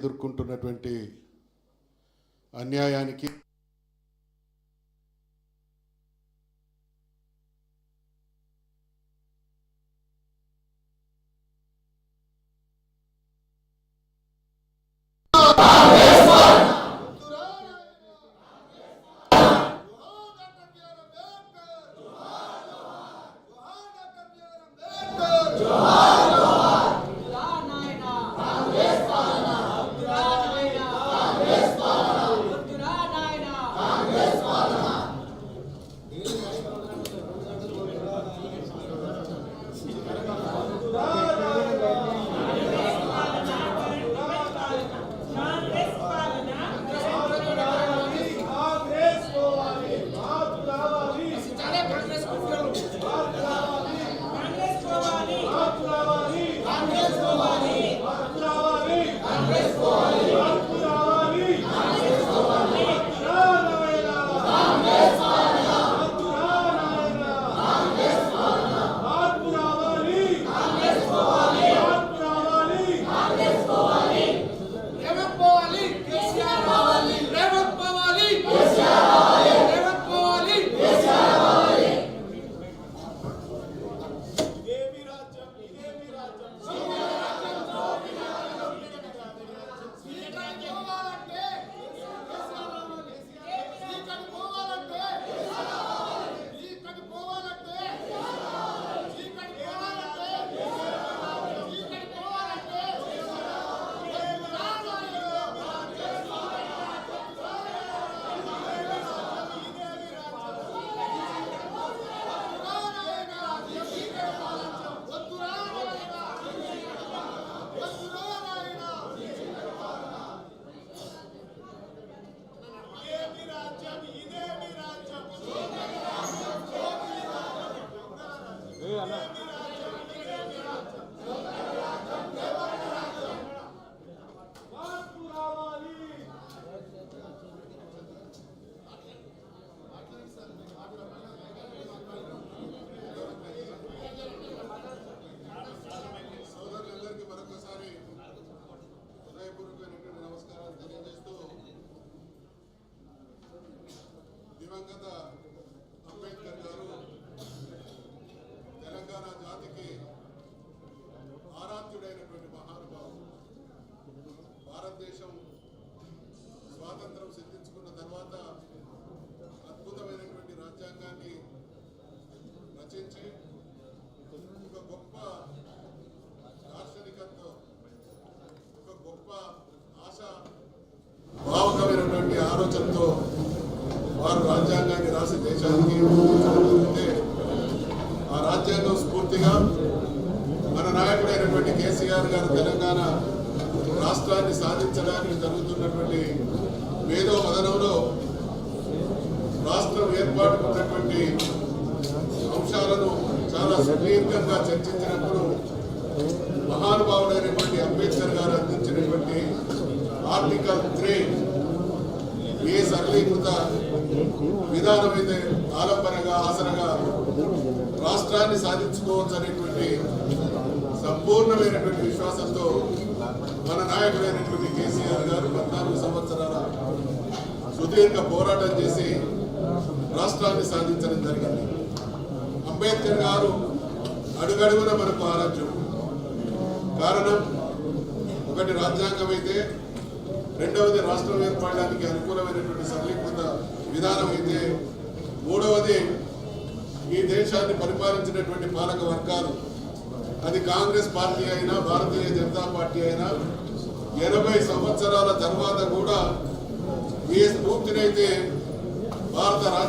ఎదుర్కొంటున్నటువంటి అన్యాయానికి దివంగత అంబేద్కర్ గారు తెలంగాణ జాతికి ఆరాధ్యుడైనటువంటి మహానుభావుడు. భారతదేశం స్వాతంత్రం సిద్ధించుకున్న తర్వాత అద్భుతమైనటువంటి రాజ్యాంగాన్ని రచించి ఒక గొప్ప దార్శనికత్వం, ఒక గొప్ప ఆశా భావకమైనటువంటి ఆలోచనతో వారు రాజ్యాంగాన్ని రాసి దేశానికి జరిగితే ఆ రాజ్యాంగం స్ఫూర్తిగా మన నాయకుడైనటువంటి కేసీఆర్ గారు తెలంగాణ రాష్ట్రాన్ని సాధించడానికి జరుగుతున్నటువంటి మేధో మదనంలో రాష్ట్రం ఏర్పాటుకు ఉన్నటువంటి అంశాలను చాలా సుదీర్ఘంగా చర్చించినప్పుడు మహానుభావుడైనటువంటి అంబేద్కర్ గారు అందించినటువంటి ఆర్టికల్ 3 ఏ సరళీకృత విధానమైతే ఆలంబనగా ఆసనగా రాష్ట్రాన్ని సాధించుకోవచ్చు అనేటువంటి సంపూర్ణమైనటువంటి విశ్వాసంతో మన నాయకుడైనటువంటి కేసీఆర్ గారు 14 సంవత్సరాల సుదీర్ఘ పోరాటం చేసి రాష్ట్రాన్ని సాధించడం జరిగింది. అంబేద్కర్ గారు అడుగడుగున మనకు ఆరాధ్యం. కారణం ఒకటి రాజ్యాంగం అయితే, రెండవది రాష్ట్రం ఏర్పడడానికి అనుకూలమైనటువంటి సరళీకృత విధానం అయితే, మూడవది ఈ దేశాన్ని పరిపాలించినటువంటి పాలక వర్గాలు, అది కాంగ్రెస్ పార్టీ అయినా భారతీయ జనతా పార్టీ అయినా 80 సంవత్సరాల తర్వాత కూడా ఏ స్ఫూర్తినైతే భారత రాజ్యాంగం